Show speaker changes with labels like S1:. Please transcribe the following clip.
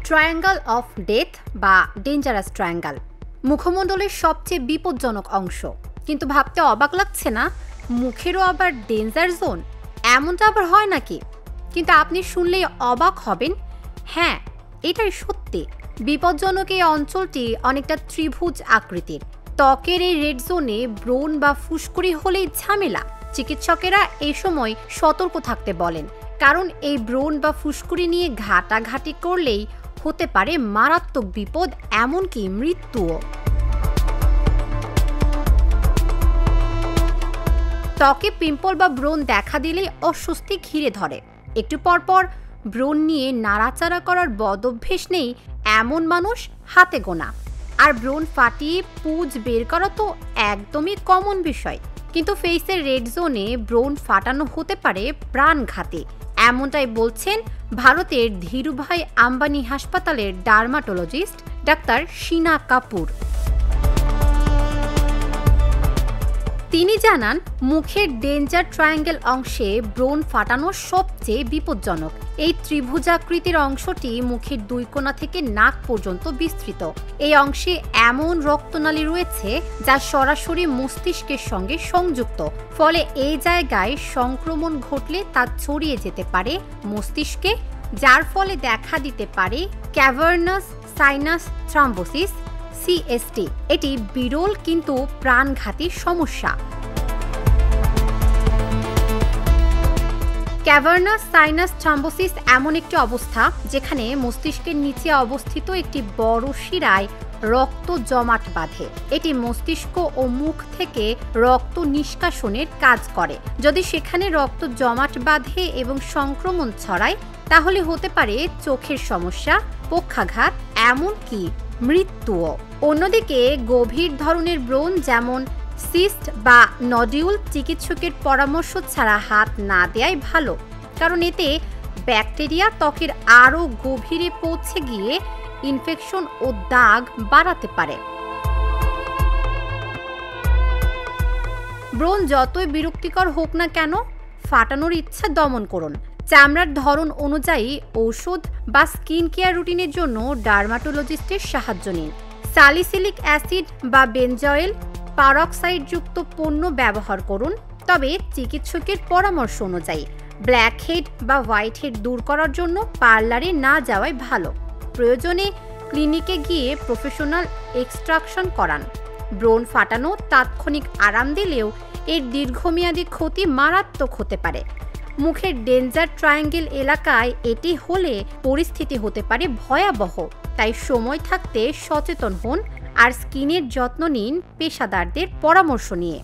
S1: Triangle of death বা dangerous triangle মুখমণ্ডলের সবচেয়ে বিপজ্জনক অংশ। কিন্তু ভাবতে অবাক লাগছে না, মুখেরও আবার ডেঞ্জার জোন? এমনটা আবার হয় নাকি? কিন্তু আপনি শুনলেই অবাক হবেন, হ্যাঁ এটাই সত্যি। বিপজ্জনক এই অঞ্চলটি অনেকটা ত্রিভুজ আকৃতির। ত্বকের এই রেড জোনে ব্রণ বা ফুসকুড়ি হলেই ঝামেলা। চিকিৎসকেরা এই সময় সতর্ক থাকতে বলেন, কারণ এই ব্রণ বা ফুসকুড়ি নিয়ে ঘাটাঘাটি করলেই হতে পারে মারাত্মক বিপদ, এমনকি মৃত্যুও। ত্বকে পিম্পল বা ব্রণ দেখা দিলেই অস্বস্তি ঘিরে ধরে। একটু পরপর ব্রণ নিয়ে নাড়াচাড়া করার বদঅভ্যেস নেই এমন মানুষ হাতে গোনা। আর ব্রণ ফাটিয়ে পুঁজ বের করা তো একদমই কমন বিষয়। কিন্তু ফেসের রেড জোনে ব্রণ ফাটানো হতে পারে প্রাণঘাতী, এমনটাই বলছেন ভারতের ধীরুভাই আম্বানি হাসপাতালের ডার্মাটোলজিস্ট ডাক্তার শীনা কাপুর। তিনি জানান, মুখের ডেঞ্জার ট্রায়াঙ্গেল অংশে ব্রণ ফাটানো সবচেয়ে বিপজ্জনক। এই ত্রিভুজাকৃতির অংশটি মুখের দুই কোণা থেকে নাক পর্যন্ত বিস্তৃত। এই অংশে এমন রক্তনালী রয়েছে যা সরাসরি মস্তিষ্কের সঙ্গে সংযুক্ত। ফলে এই জায়গায় সংক্রমণ ঘটলে তা ছড়িয়ে যেতে পারে মস্তিষ্কে, যার ফলে দেখা দিতে পারে ক্যাভার্নাস সাইনাস থ্রম্বোসিস, CST। এটি বিরল কিন্তু প্রাণঘাতী সমস্যা। ক্যাভার্নাস সাইনাস থ্রম্বোসিস এমন একটি অবস্থা যেখানে মস্তিষ্কের নিচে অবস্থিত একটি বড় শিরায় রক্ত জমাট বাঁধে। এটি মস্তিষ্ক ও মুখ থেকে রক্ত নিষ্কাশনের কাজ করে। যদি সেখানে রক্ত জমাট বাঁধে এবং সংক্রমণ ছড়ায়, তাহলে হতে পারে চোখের সমস্যা, পক্ষাঘাত, এমনকি মৃত্যুও। অন্যদিকে গভীর ধরনের ব্রণ যেমন সিস্ট বা নডিউল চিকিৎসকের পরামর্শ ছাড়া হাত না দেওয়াই ভালো, কারণ এতে ব্যাকটেরিয়া ত্বকের আরও গভীরে পৌঁছে গিয়ে ইনফেকশন ও দাগ বাড়াতে পারে। ব্রণ যতই বিরক্তিকর হোক না কেন, ফাটানোর ইচ্ছা দমন করুন। চামড়ার ধরন অনুযায়ী ঔষধ বা স্কিন কেয়ার রুটিনের জন্য ডার্মাটোলজিস্টের সাহায্য নিন। স্যালিসিলিক অ্যাসিড বা বেনজয়েল পারক্সাইড যুক্ত পণ্য ব্যবহার করুন, তবে চিকিৎসকের পরামর্শ অনুযায়ী। ব্ল্যাক হেড বা হোয়াইট হেড দূর করার জন্য পার্লারে না যাওয়াই ভালো। প্রয়োজনে ক্লিনিকে গিয়ে প্রফেশনাল এক্সট্রাকশন করান। ব্রণ ফাটানো তাৎক্ষণিক আরাম দিলেও এর দীর্ঘমেয়াদী ক্ষতি মারাত্মক হতে পারে। মুখের ডেঞ্জার ট্রায়াঙ্গেল এলাকায় এটি হলে পরিস্থিতি হতে পারে ভয়াবহ। তাই সময় থাকতে সচেতন হন আর স্কিনের যত্ন নিন পেশাদারদের পরামর্শ নিয়ে।